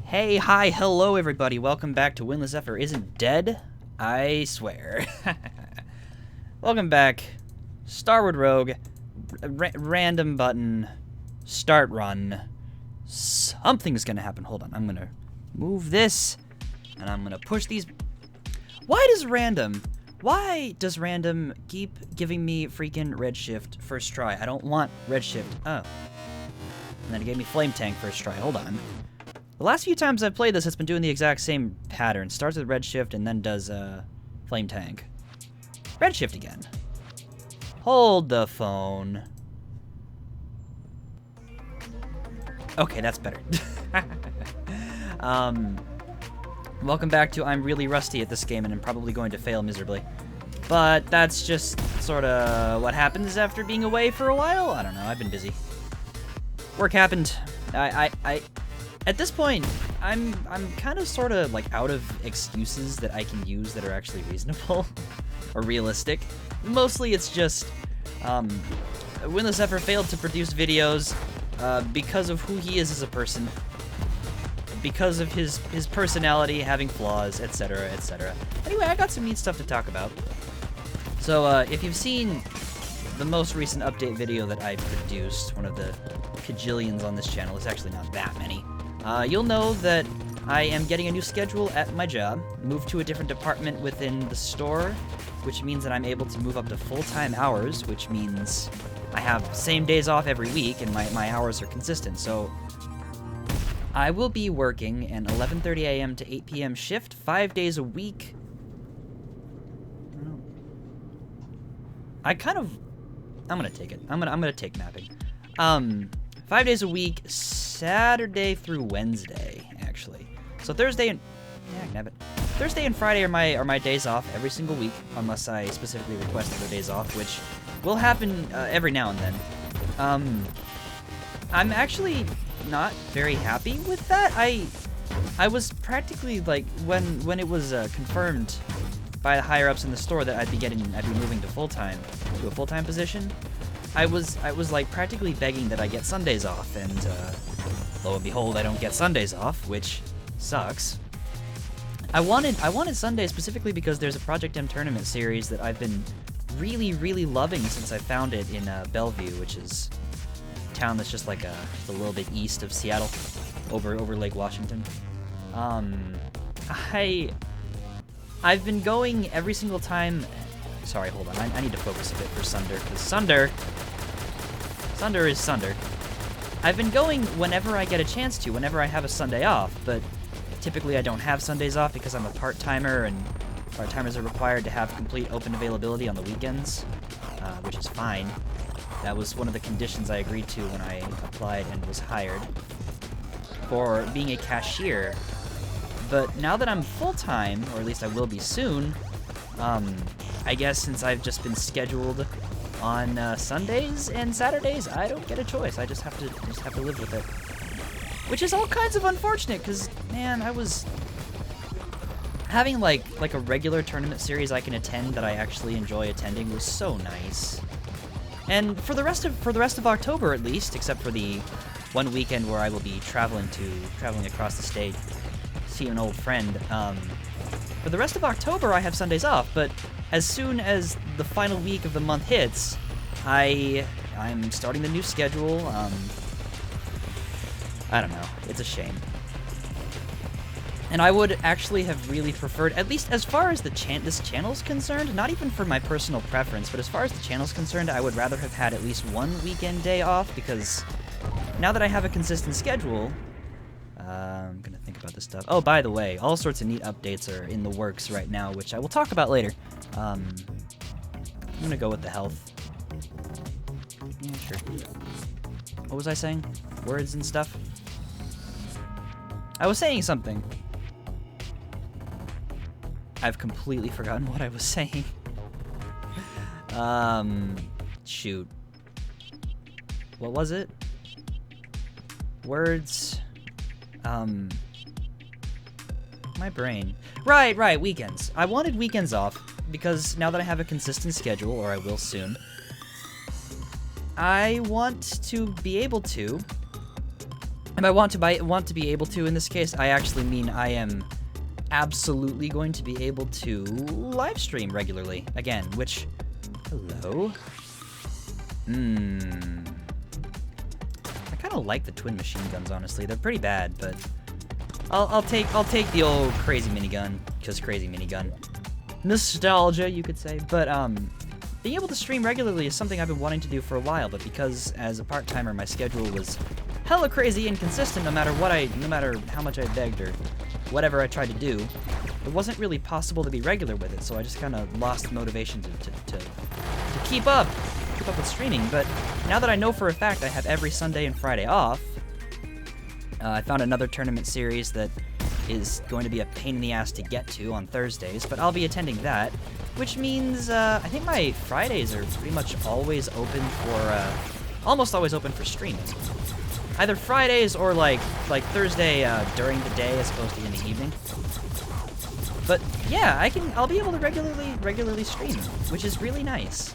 Hey, hi, hello everybody. Welcome back to Winless Effort Isn't Dead, I swear. Welcome back. Starward Rogue, random button, start run. Something's gonna happen. Hold on, I'm gonna move this, and I'm gonna push these. Why does random keep giving me freaking redshift first try? I don't want redshift. Oh. And then it gave me flame tank first try. Hold on. The last few times I've played this, it's been doing the exact same pattern. Starts with redshift and then does flame tank. Redshift again. Hold the phone. Okay, that's better. Welcome back to I'm really rusty at this game and I'm probably going to fail miserably. But that's just sort of what happens after being away for a while. I don't know, I've been busy. Work happened. At this point, I'm kind of sort of like out of excuses that I can use that are actually reasonable or realistic. Mostly it's just Winless Effort failed to produce videos because of who he is as a person, because of his personality having flaws, etc., etc. Anyway, I got some neat stuff to talk about. So if you've seen the most recent update video that I produced, one of the cajillions on this channel, it's actually not that many, you'll know that I am getting a new schedule at my job, moved to a different department within the store, which means that I'm able to move up to full-time hours, which means I have same days off every week and my hours are consistent. So I will be working an 11:30 a.m. to 8 p.m. shift 5 days a week. I'm gonna take it. I'm gonna take napping. 5 days a week, Saturday through Wednesday, actually. So Thursday and Thursday and Friday are my days off every single week, unless I specifically request other days off, which will happen every now and then. I'm actually not very happy with that. I was practically like when it was confirmed by the higher ups in the store that I'd be moving to a full-time position. I was like practically begging that I get Sundays off, and lo and behold, I don't get Sundays off, which sucks. I wanted Sundays specifically because there's a Project M tournament series that I've been really, really loving since I found it in Bellevue, which is a town that's just like a little bit east of Seattle, over Lake Washington. I've been going every single time. Sorry, hold on. I need to focus a bit for Sunder, because Sunder is Sunder. I've been going whenever I get a chance to, whenever I have a Sunday off, but typically I don't have Sundays off because I'm a part-timer, and part-timers are required to have complete open availability on the weekends, which is fine. That was one of the conditions I agreed to when I applied and was hired for being a cashier. But now that I'm full-time, or at least I will be soon, I guess since I've just been scheduled on Sundays and Saturdays, I don't get a choice. I just have to live with it, which is all kinds of unfortunate. Cause man, I was having like a regular tournament series I can attend that I actually enjoy attending was so nice. And for the rest of October at least, except for the one weekend where I will be traveling across the state, see an old friend. For the rest of October, I have Sundays off, but as soon as the final week of the month hits, I'm starting the new schedule. I don't know. It's a shame. And I would actually have really preferred, at least as far as this channel's concerned, not even for my personal preference, but as far as the channel's concerned, I would rather have had at least one weekend day off, because now that I have a consistent schedule, I'm gonna think about this stuff. Oh, by the way, all sorts of neat updates are in the works right now, which I will talk about later. I'm gonna go with the health. Yeah, sure. What was I saying? Words and stuff? I was saying something. I've completely forgotten what I was saying. Shoot. What was it? Words. My brain. Right, weekends. I wanted weekends off because now that I have a consistent schedule, or I will soon, I want to be able to And I want to be able to, in this case, I actually mean I am absolutely going to be able to live stream regularly again, which, hello. I kind of like the twin machine guns, honestly. They're pretty bad, but I'll take the old crazy minigun, because crazy minigun. Nostalgia, you could say, but being able to stream regularly is something I've been wanting to do for a while, but because as a part-timer my schedule was hella crazy inconsistent no matter how much I begged or whatever I tried to do, it wasn't really possible to be regular with it, so I just kind of lost motivation to keep up with streaming. But now that I know for a fact I have every Sunday and Friday off, I found another tournament series that is going to be a pain in the ass to get to on Thursdays, but I'll be attending that, which means I think my Fridays are pretty much always open for, almost always open for streaming. Either Fridays or like Thursday during the day as opposed to in the evening. But yeah, I'll be able to regularly stream, which is really nice.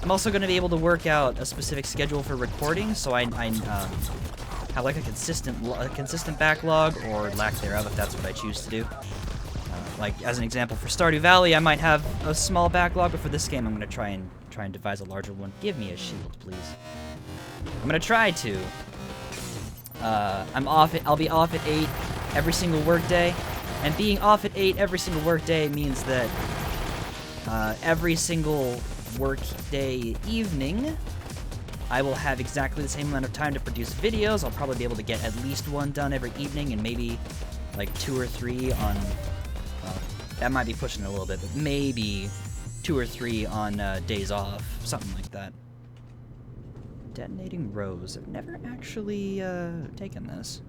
I'm also going to be able to work out a specific schedule for recording, so I have like a consistent backlog, or lack thereof if that's what I choose to do. Like as an example, for Stardew Valley, I might have a small backlog, but for this game, I'm going to try and devise a larger one. Give me a shield, please. I'm going to try to. I'll be off at 8 every single workday, and being off at 8 every single workday means that every single workday evening, I will have exactly the same amount of time to produce videos. I'll probably be able to get at least one done every evening, and maybe like 2 or 3 on, well, that might be pushing it a little bit, but maybe 2 or 3 on days off, something like that. Detonating Rose. I've never actually taken this.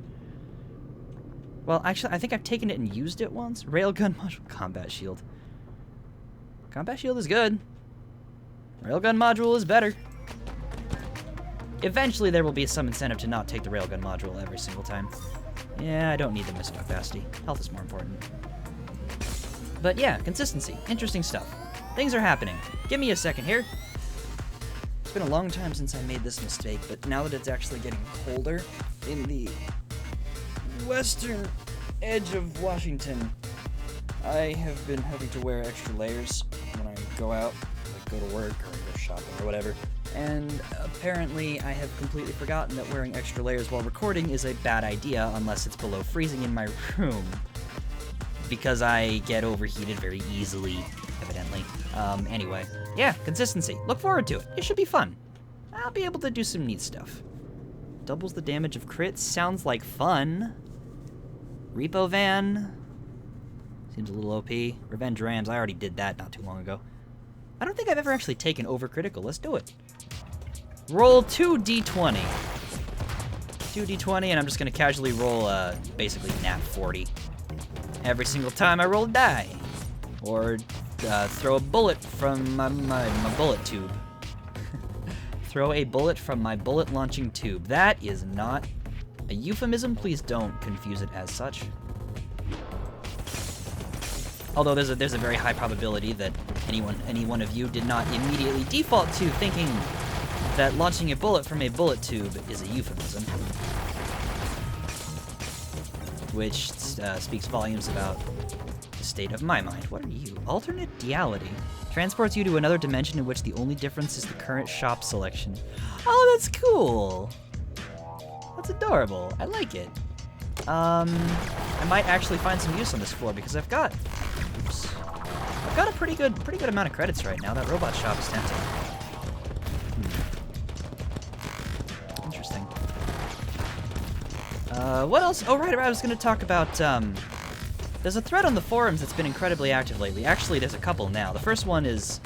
Well, actually, I think I've taken it and used it once. Railgun module. Combat shield. Combat shield is good. Railgun module is better. Eventually, there will be some incentive to not take the railgun module every single time. Yeah, I don't need the missile capacity. Health is more important. But yeah, consistency. Interesting stuff. Things are happening. Give me a second here. It's been a long time since I made this mistake, but now that it's actually getting colder in the western edge of Washington, I have been having to wear extra layers when I go out, like go to work or go shopping or whatever. And apparently I have completely forgotten that wearing extra layers while recording is a bad idea unless it's below freezing in my room, because I get overheated very easily, evidently. Anyway, yeah, consistency. Look forward to it. It should be fun. I'll be able to do some neat stuff. Doubles the damage of crits. Sounds like fun. Repo Van. Seems a little OP. Revenge Rams. I already did that not too long ago. I don't think I've ever actually taken overcritical. Let's do it. Roll 2d20. 2d20, and I'm just going to casually roll, basically nat 40. Every single time I roll a die. Or throw a bullet from my bullet tube. Throw a bullet from my bullet launching tube. That is not a euphemism. Please don't confuse it as such. Although there's a very high probability that any one of you did not immediately default to thinking that launching a bullet from a bullet tube is a euphemism. Which speaks volumes about the state of my mind. What are you? Alternate Reality. Transports you to another dimension in which the only difference is the current shop selection. Oh, that's cool. That's adorable. I like it. I might actually find some use on this floor because I've got a pretty good amount of credits right now. That robot shop is tempting. Interesting. What else? Oh, right, I was going to talk about, there's a thread on the forums that's been incredibly active lately. Actually, there's a couple now. The first one is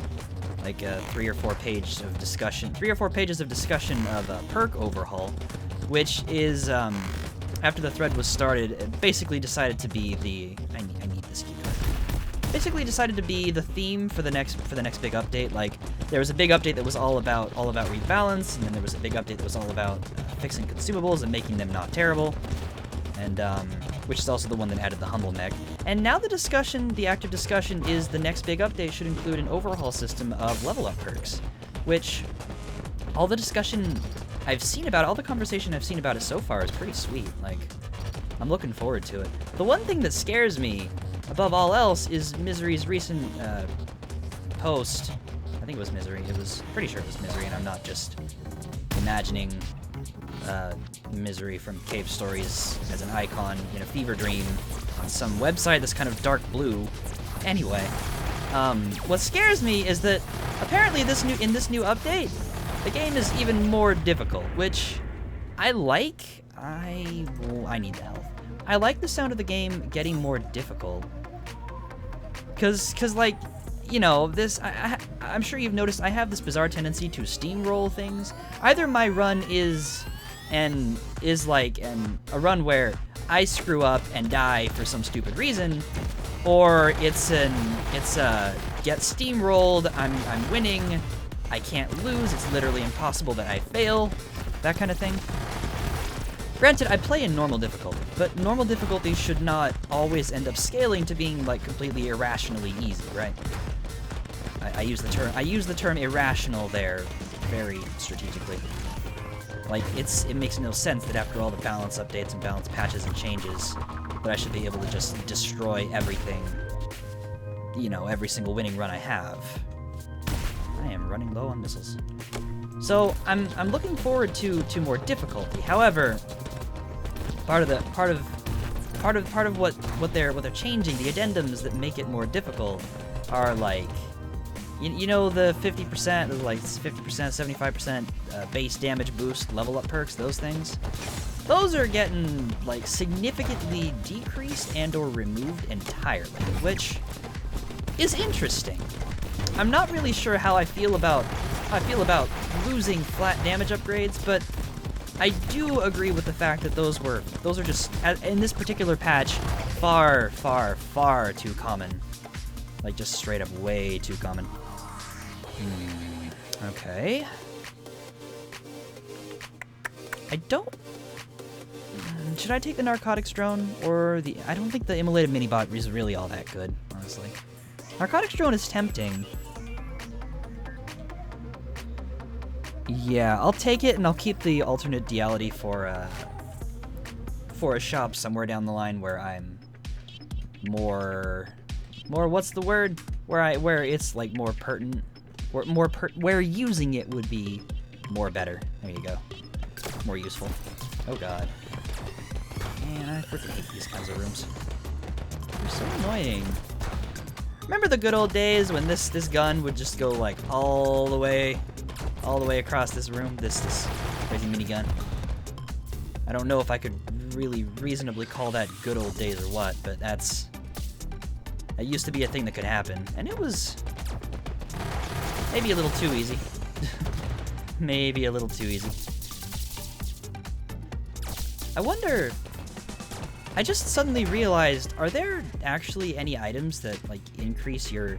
like 3 or 4 pages of discussion of a perk overhaul, which is, after the thread was started, it basically decided to be the, I need this key card. Basically decided to be the theme for the next big update. Like, there was a big update that was all about rebalance, and then there was a big update that was all about fixing consumables and making them not terrible, and which is also the one that added the humble mech. And now the active discussion is the next big update should include an overhaul system of level up perks, which all the discussion I've seen about it, all the conversation I've seen about it so far is pretty sweet. Like, I'm looking forward to it. The one thing that scares me, above all else, is Misery's recent post. I think it was Misery. Pretty sure it was Misery, and I'm not just imagining Misery from Cave Stories as an icon in a fever dream on some website that's kind of dark blue. Anyway, what scares me is that apparently in this new update, the game is even more difficult, which I like. I need the health. I like the sound of the game getting more difficult. Cause like, you know, I'm sure you've noticed I have this bizarre tendency to steamroll things. Either my run is like a run where I screw up and die for some stupid reason, or it's get steamrolled, I'm winning, I can't lose, it's literally impossible that I fail, that kind of thing. Granted, I play in normal difficulty, but normal difficulty should not always end up scaling to being like completely irrationally easy, right? I use the term irrational there very strategically. Like, it makes no sense that after all the balance updates and balance patches and changes, that I should be able to just destroy everything, you know, every single winning run I have. I am running low on missiles. So, I'm looking forward to more difficulty. However, part of what they're changing, the addendums that make it more difficult, are like, you know, the 50%, like 50%, 75% base damage boost, level up perks, those things. Those are getting like significantly decreased and/or removed entirely, which is interesting. I'm not really sure how I feel about losing flat damage upgrades, but I do agree with the fact that those are just, in this particular patch, far, far, far too common. Like, just straight up way too common. Okay. Should I take the narcotics drone, or I don't think the immolated minibot is really all that good, honestly. Narcotics drone is tempting. Yeah, I'll take it, and I'll keep the alternate deality for a shop somewhere down the line where I'm more what's the word? Where it's like more pertinent, or where using it would be more better. There you go. More useful. Oh god. Man, I freaking hate these kinds of rooms. They're so annoying. Remember the good old days when this gun would just go like all the way across this room? This crazy minigun. I don't know if I could really reasonably call that good old days or what, but that used to be a thing that could happen, and it was maybe a little too easy. Maybe a little too easy. I wonder, I just suddenly realized, are there actually any items that like increase your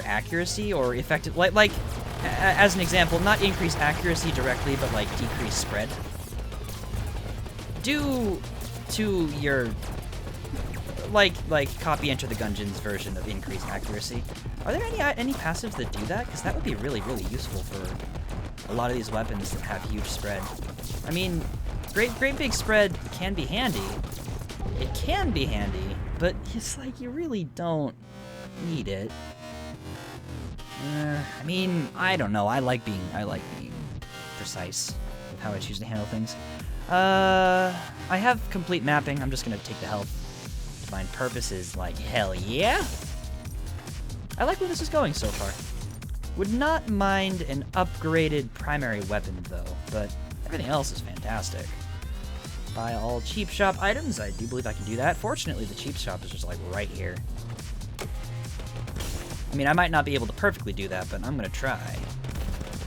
accuracy or effective, like as an example, not increase accuracy directly, but like decrease spread? Due to your like copy enter the Gungeon's version of increased accuracy, are there any passives that do that? Because that would be really, really useful for a lot of these weapons that have huge spread. I mean, great big spread can be handy. It can be handy, but it's like you really don't need it. I mean, I don't know. I like being precise with how I choose to handle things. I have complete mapping. I'm just gonna take the health. Find purposes like hell yeah. I like where this is going so far. Would not mind an upgraded primary weapon though, but everything else is fantastic. Buy all cheap shop items. I do believe I can do that. Fortunately, the cheap shop is just like right here. I mean, I might not be able to perfectly do that, but I'm gonna try.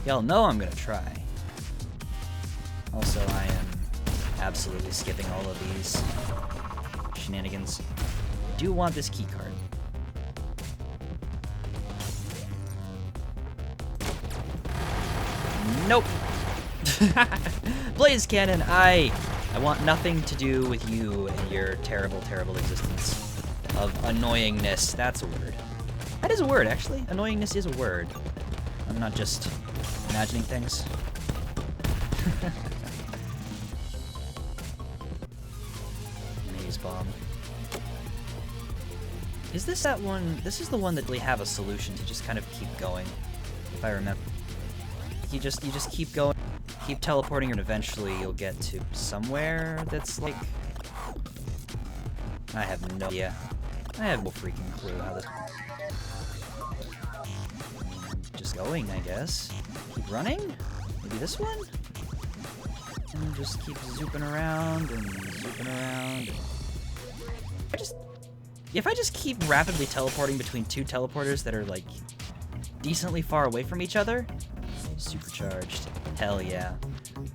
Y'all know I'm gonna try. Also, I am absolutely skipping all of these shenanigans. I do want this key card. Nope. Blaze Cannon, I want nothing to do with you and your terrible, terrible existence of annoyingness. That's a word. That is a word, actually. Annoyingness is a word. I'm not just imagining things. phase bomb. Is this that one? This is the one that we have a solution to just kind of keep going, if I remember. You just keep going, keep teleporting, and eventually you'll get to somewhere that's like... I have no idea. I have no freaking clue how this... Just going, I guess. Keep running? Maybe this one? And just keep zooping around and zooping around. If I just keep rapidly teleporting between two teleporters that are like decently far away from each other, supercharged, hell yeah.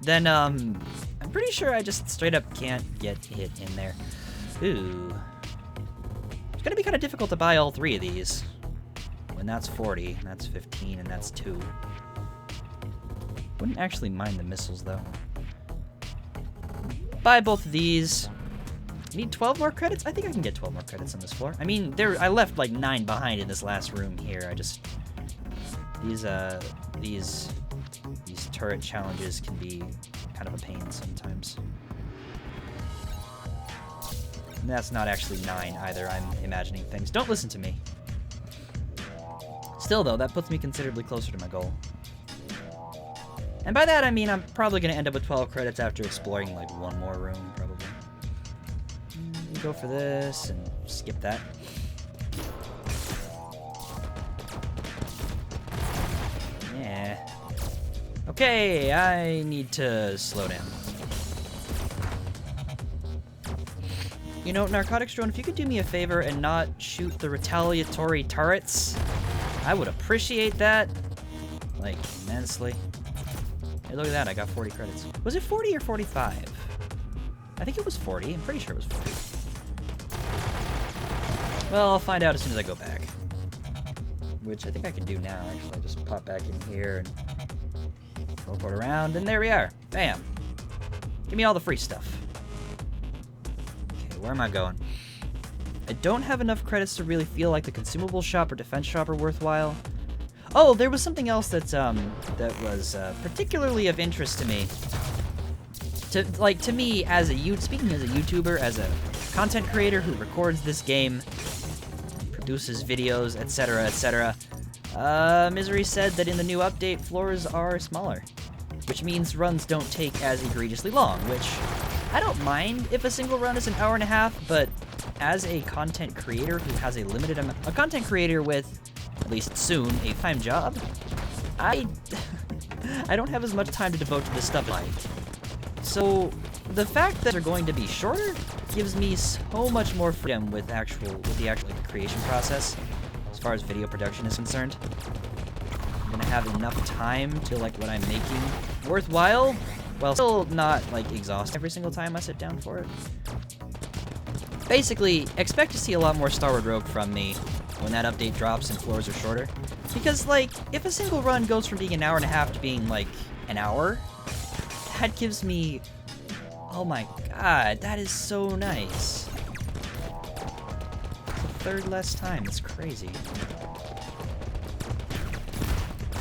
Then I'm pretty sure I just straight up can't get hit in there. Ooh, it's gonna be kind of difficult to buy all three of these. When that's 40, and that's 15, and that's 2. Wouldn't actually mind the missiles though. Buy both of these. Need 12 more credits? I think I can get 12 more credits on this floor. I mean, I left like 9 behind in this last room here. These turret challenges can be kind of a pain sometimes. And that's not actually 9 either. I'm imagining things. Don't listen to me. Still though, that puts me considerably closer to my goal. And by that I mean I'm probably going to end up with 12 credits after exploring like one more room, probably. Go for this and skip that. Yeah. Okay, I need to slow down. You know, Narcotics Drone, if you could do me a favor and not shoot the retaliatory turrets, I would appreciate that, like, immensely. Hey, look at that, I got 40 credits. Was it 40 or 45? I think it was 40, I'm pretty sure it was 40. Well, I'll find out as soon as I go back. Which I think I can do now, actually. I just pop back in here and teleport around, and there we are. Bam. Give me all the free stuff. Okay, where am I going? I don't have enough credits to really feel like the consumable shop or defense shop are worthwhile. Oh, there was something else that was particularly of interest to me. To me, as speaking as a YouTuber, as a content creator who records this game, produces videos, etc., etc. Misery said that in the new update, floors are smaller, which means runs don't take as egregiously long, which I don't mind if a single run is an hour and a half, but as a content creator who has a limited amount, a content creator with, at least soon, a full-time job, I don't have as much time to devote to this stuff as I like. So the fact that they're going to be shorter gives me so much more freedom with the actual creation process, as far as video production is concerned. I'm gonna have enough time to like what I'm making worthwhile, while still not like exhausted every single time I sit down for it. Basically, expect to see a lot more Starward Rogue from me when that update drops and floors are shorter, because like if a single run goes from being an hour and a half to being like an hour, that gives me, oh my god, that is so nice. It's a third less time, that's crazy.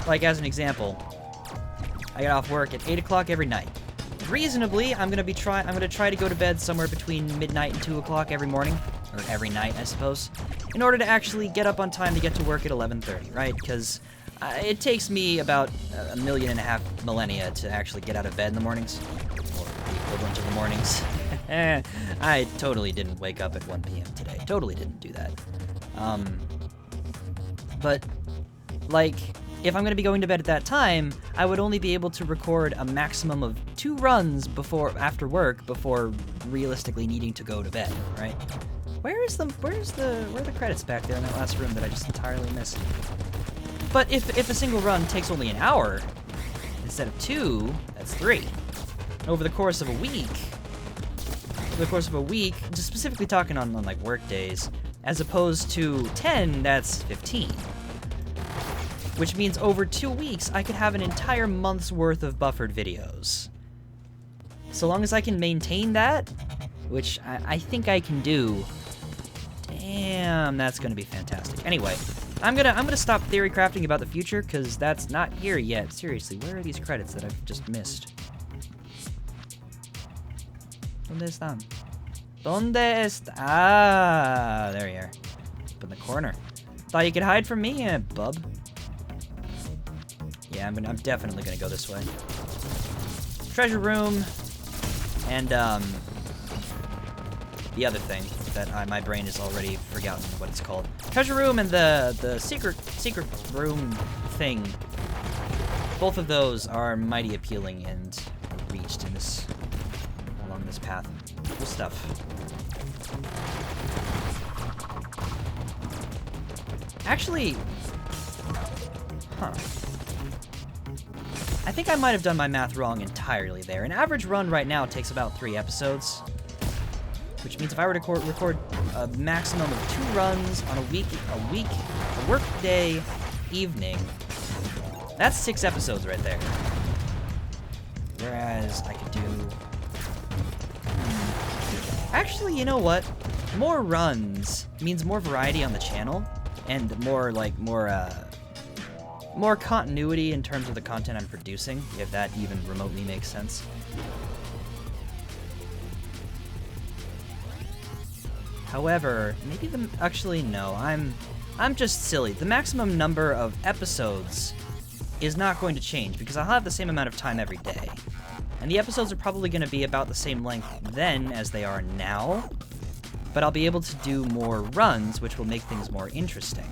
Like as an example, I get off work at 8 o'clock every night. Reasonably, I'm gonna try to go to bed somewhere between midnight and 2 o'clock every morning, or every night, I suppose, in order to actually get up on time to get to work at 11:30, right? Because it takes me about 1.5 million millennia to actually get out of bed in the mornings, or the equivalent of the mornings. I totally didn't wake up at 1 p.m. today. Totally didn't do that. But, like, if I'm going to be going to bed at that time, I would only be able to record a maximum of 2 runs after work before realistically needing to go to bed, right? Where are the credits back there in that last room that I just entirely missed? But if a single run takes only an hour, instead of 2, that's 3. Over the course of a week, just specifically talking on like work days, as opposed to 10, that's 15. Which means over 2 weeks, I could have an entire month's worth of buffered videos. So long as I can maintain that, which I think I can do, damn, that's gonna be fantastic. Anyway, I'm gonna stop theory crafting about the future, because that's not here yet. Seriously, where are these credits that I've just missed? ¿Dónde están? ¿Dónde está? Ah, there you are. Up in the corner. Thought you could hide from me, bub. Yeah, I'm definitely gonna go this way. Treasure room, and the other thing that my brain has already forgotten what it's called. Treasure room and the secret room thing. Both of those are mighty appealing and reached in this along this path. Cool stuff. Actually, huh. I think I might have done my math wrong entirely there. An average run right now takes about 3 episodes, which means if I were to record a maximum of 2 runs on a work day evening, that's 6 episodes right there. Whereas I could do... Actually, you know what? More runs means more variety on the channel, and more continuity in terms of the content I'm producing, if that even remotely makes sense. However, maybe actually no, I'm just silly. The maximum number of episodes is not going to change because I'll have the same amount of time every day. And the episodes are probably going to be about the same length then as they are now, but I'll be able to do more runs, which will make things more interesting.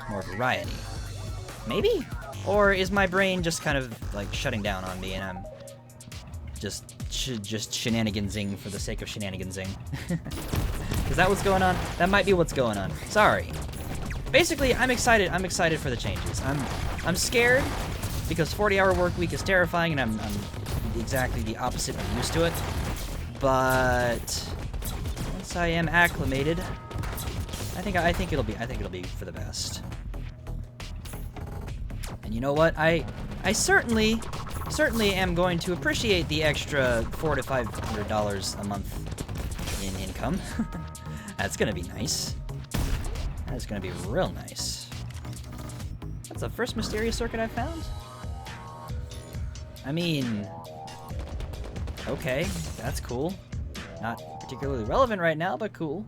More variety. Maybe? Or is my brain just kind of like shutting down on me and I'm just shenanigansing for the sake of shenanigansing? Is that what's going on? That might be what's going on. Sorry. Basically, I'm excited. I'm excited for the changes. I'm scared because 40-hour work week is terrifying and I'm exactly the opposite of used to it. But once I am acclimated, I think it'll be for the best. And you know what? I certainly am going to appreciate the extra $400 to $500 a month in income. That's gonna be nice. That's gonna be real nice. That's the first mysterious circuit I've found? I mean, okay, that's cool. Not particularly relevant right now, but cool.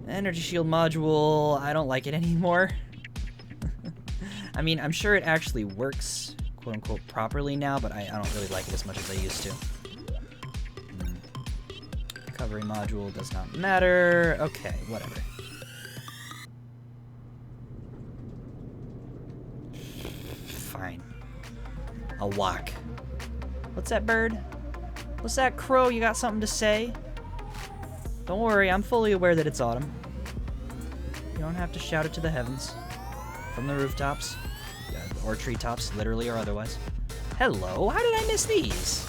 Energy shield module, I don't like it anymore. I mean, I'm sure it actually works, quote-unquote, properly now, but I don't really like it as much as I used to. Recovery module does not matter. Okay, whatever. Fine. I'll walk. What's that bird? What's that crow? You got something to say? Don't worry, I'm fully aware that it's autumn. You don't have to shout it to the heavens. From the rooftops. Or treetops, literally or otherwise. Hello, how did I miss these?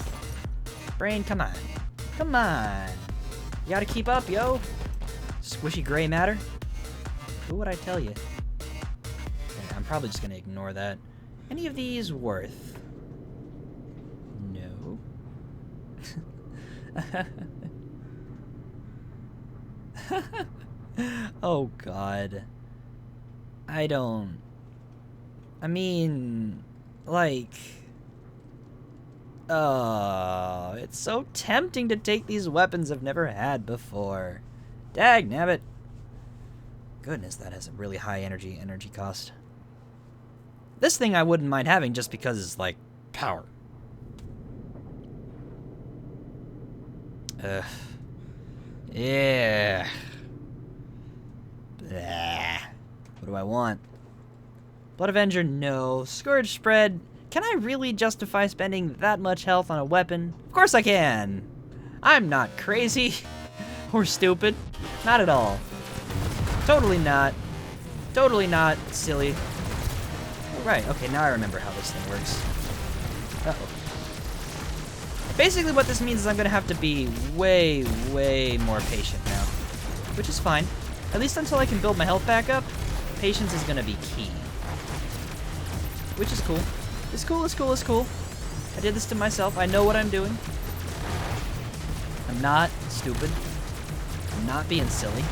Brain, come on. Come on. You gotta keep up, yo. Squishy gray matter. Who would I tell you? Okay, I'm probably just gonna ignore that. Any of these worth? No. Oh, God. I mean, like... Oh, it's so tempting to take these weapons I've never had before. Dagnabbit. Goodness, that has a really high energy cost. This thing I wouldn't mind having just because it's, like, power. Ugh. Yeah. Blah. What do I want? Blood Avenger, no. Scourge Spread. Can I really justify spending that much health on a weapon? Of course I can. I'm not crazy. Or stupid. Not at all. Totally not. Totally not silly. Right, okay, now I remember how this thing works. Uh-oh. Basically what this means is I'm gonna have to be way, way more patient now. Which is fine. At least until I can build my health back up, patience is gonna be key. Which is cool. It's cool, it's cool, it's cool. I did this to myself. I know what I'm doing. I'm not stupid. I'm not being silly.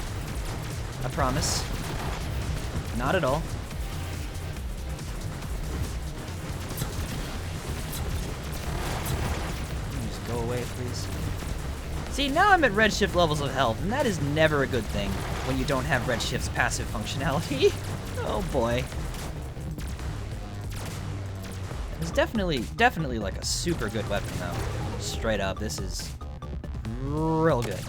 I promise. Not at all. Just go away, please. See, now I'm at redshift levels of health, and that is never a good thing when you don't have redshift's passive functionality. Oh boy. It's definitely like a super good weapon though. Straight up, this is real good.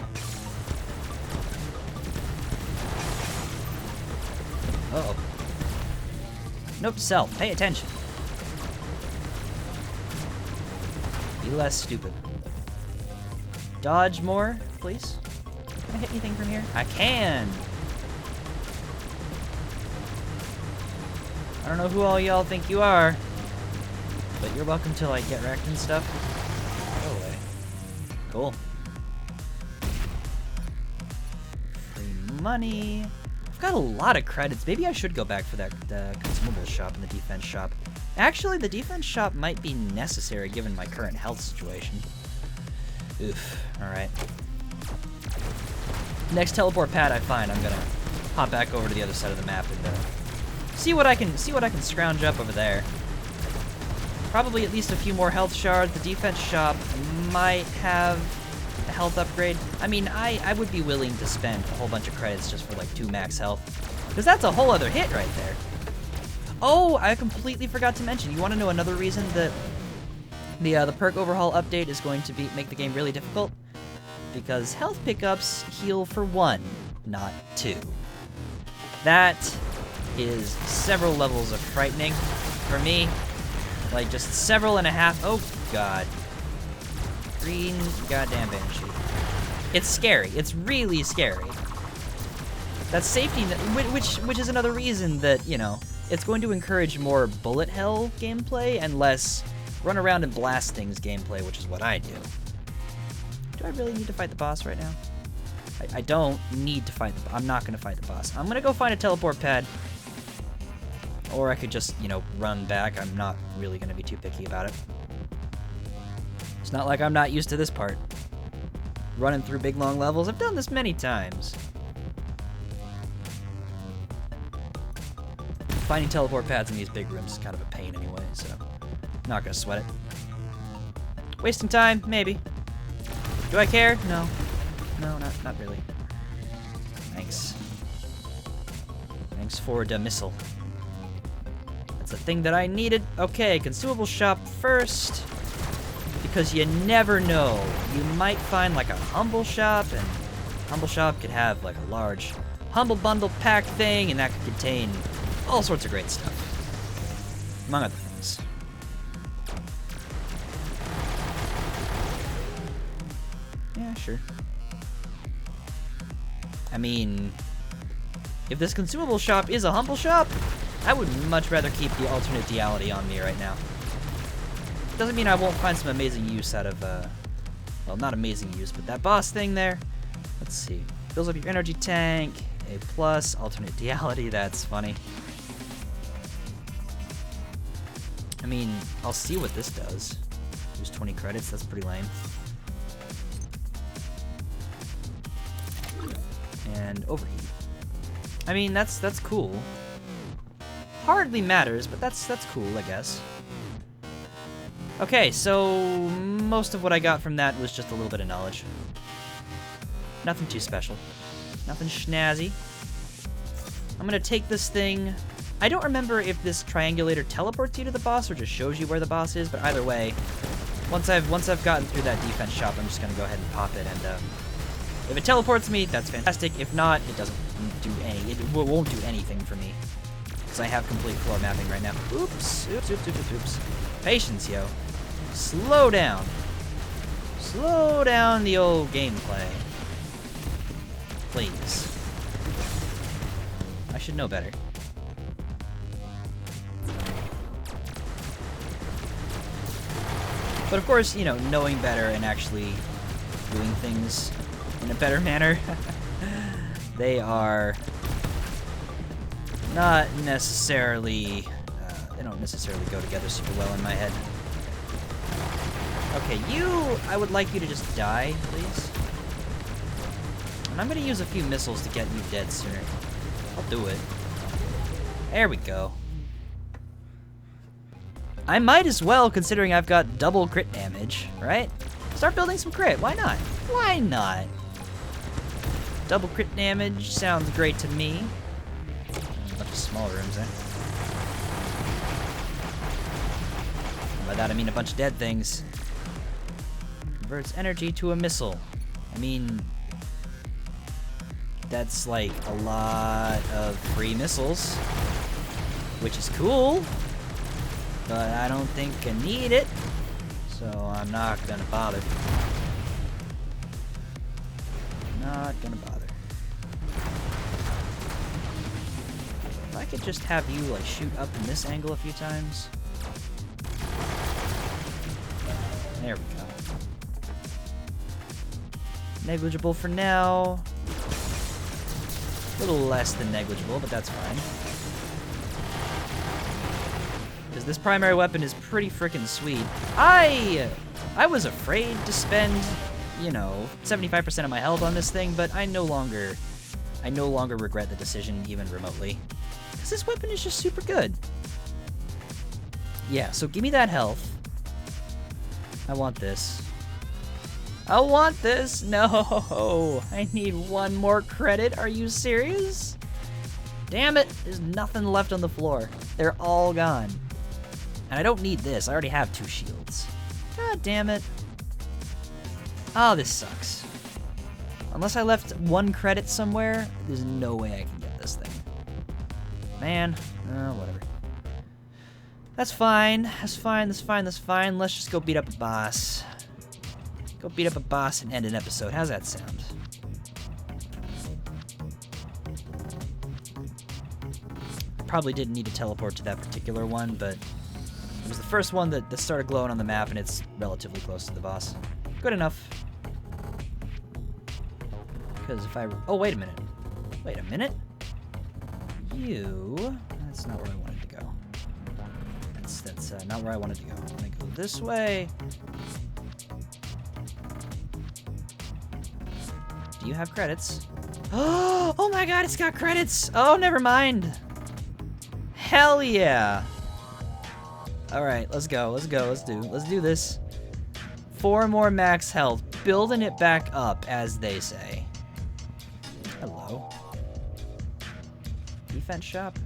Uh-oh. Note to self, pay attention. Be less stupid. Dodge more, please. Can I hit anything from here? I can! I don't know who all y'all think you are, but you're welcome to, like, get wrecked and stuff. Go away. Cool. Free money. I've got a lot of credits. Maybe I should go back for that consumable shop and the defense shop. Actually, the defense shop might be necessary given my current health situation. Oof. Alright. Next teleport pad I find, I'm gonna hop back over to the other side of the map and see what I can scrounge up over there. Probably at least a few more health shards. The defense shop might have a health upgrade. I mean, I would be willing to spend a whole bunch of credits just for like 2 max health. Because that's a whole other hit right there. Oh, I completely forgot to mention. You want to know another reason that the perk overhaul update is going to make the game really difficult? Because health pickups heal for 1, not 2. That is several levels of frightening for me. Like, just several and a half. Oh, God. Green goddamn Banshee. It's scary. It's really scary. That safety, which is another reason that, you know, it's going to encourage more bullet hell gameplay and less run around and blast things gameplay, which is what I do. Do I really need to fight the boss right now? I don't need to fight the boss. I'm not going to fight the boss. I'm going to go find a teleport pad. Or I could just, you know, run back. I'm not really going to be too picky about it. It's not like I'm not used to this part. Running through big, long levels. I've done this many times. Finding teleport pads in these big rooms is kind of a pain anyway, so not going to sweat it. Wasting time? Maybe. Do I care? No. No, not really. Thanks. Thanks for the missile. That's the thing that I needed. Okay, consumable shop first. Because you never know. You might find like a humble shop, and humble shop could have like a large humble bundle pack thing, and that could contain all sorts of great stuff. Among other things. Yeah, sure. I mean, if this consumable shop is a humble shop, I would much rather keep the alternate duality on me right now. Doesn't mean I won't find some amazing use out of, well, not amazing use, but that boss thing there. Let's see. Fills up your energy tank, A+, alternate duality, that's funny. I mean, I'll see what this does. Use 20 credits, that's pretty lame. And overheat. I mean, that's cool. Hardly matters, but that's cool, I guess. Okay, so most of what I got from that was just a little bit of knowledge. Nothing too special. Nothing schnazzy. I'm gonna take this thing. I don't remember if this triangulator teleports you to the boss or just shows you where the boss is, but either way, once I've gotten through that defense shop, I'm just gonna go ahead and pop it, and if it teleports me, that's fantastic. If not, it doesn't do it won't do anything for me. Because I have complete floor mapping right now. Oops. Oops. Patience, yo. Slow down. Slow down the old gameplay. Please. I should know better. But of course, you know, knowing better and actually doing things in a better manner, they are not necessarily, they don't necessarily go together super well in my head. Okay, I would like you to just die, please. And I'm gonna use a few missiles to get you dead sooner. I'll do it. There we go. I might as well, considering I've got double crit damage, right? Start building some crit, why not? Why not? Double crit damage sounds great to me. A bunch of small rooms, eh? By that I mean a bunch of dead things. Converts energy to a missile. I mean, that's like a lot of free missiles, which is cool, but I don't think I need it, so I'm not gonna bother. Not gonna bother. If I could just have you like shoot up in this angle a few times. There we go. Negligible for now. A little less than negligible, but that's fine. Because this primary weapon is pretty freaking sweet. I was afraid to spend, you know, 75% of my health on this thing, but I no longer regret the decision even remotely. Because this weapon is just super good. Yeah, so give me that health. I want this. I want this! No! I need one more credit. Are you serious? Damn it! There's nothing left on the floor. They're all gone. And I don't need this. I already have 2 shields. God damn it. Oh, this sucks. Unless I left 1 credit somewhere, there's no way I can get this thing. Man. Whatever. That's fine. That's fine. That's fine. That's fine. Let's just go beat up a boss. Go beat up a boss and end an episode. How's that sound? Probably didn't need to teleport to that particular one, but it was the first one that started glowing on the map, and it's relatively close to the boss. Good enough. Because if I... Oh, wait a minute. Wait a minute. You... That's not where I wanted to go. That's not where I wanted to go. I'm gonna go this way. Do you have credits? Oh my god, it's got credits! Oh, never mind. Hell yeah. Alright, let's go. Let's go. Let's do this. 4 more max health. Building it back up, as they say. Hello. Defense shop?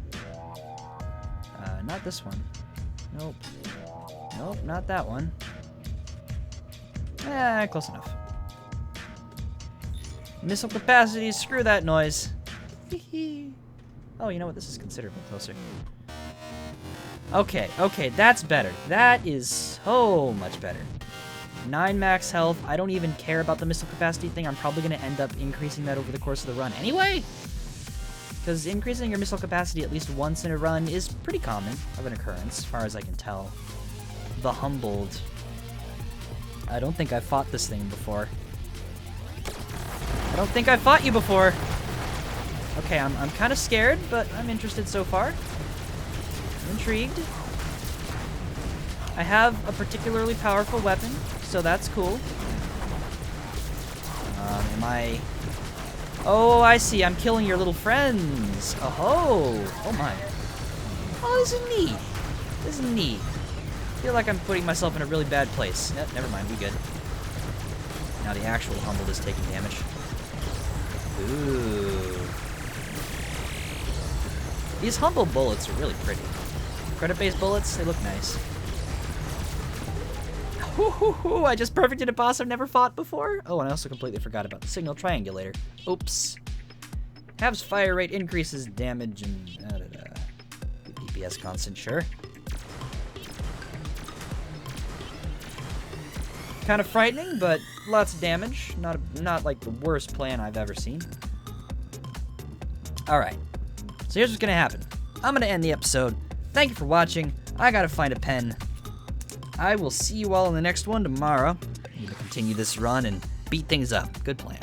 Not this one. Nope. Nope, not that one. Close enough. Missile capacity, screw that noise. Oh, you know what? This is considerably closer. Okay, that's better. That is so much better. 9 max health. I don't even care about the missile capacity thing. I'm probably going to end up increasing that over the course of the run anyway. Because increasing your missile capacity at least once in a run is pretty common of an occurrence, as far as I can tell. The Humbled. I don't think I've fought this thing before. I don't think I've fought you before. Okay, I'm kind of scared, but I'm interested so far. I'm intrigued. I have a particularly powerful weapon, so that's cool. Am I... Oh, I see. I'm killing your little friends. Oh my. Oh, this is neat. This is neat. I feel like I'm putting myself in a really bad place. Never mind, we good. Now the actual Humbled is taking damage. Ooh. These Humble bullets are really pretty. Credit-based bullets, they look nice. Ooh, I just perfected a boss I've never fought before. Oh, and I also completely forgot about the signal triangulator. Oops. Halves fire rate increases damage and DPS constant, sure. Kind of frightening, but lots of damage. Not like the worst plan I've ever seen. All right. So here's what's gonna happen. I'm gonna end the episode. Thank you for watching. I gotta find a pen. I will see you all in the next one tomorrow. I need to continue this run and beat things up. Good plan.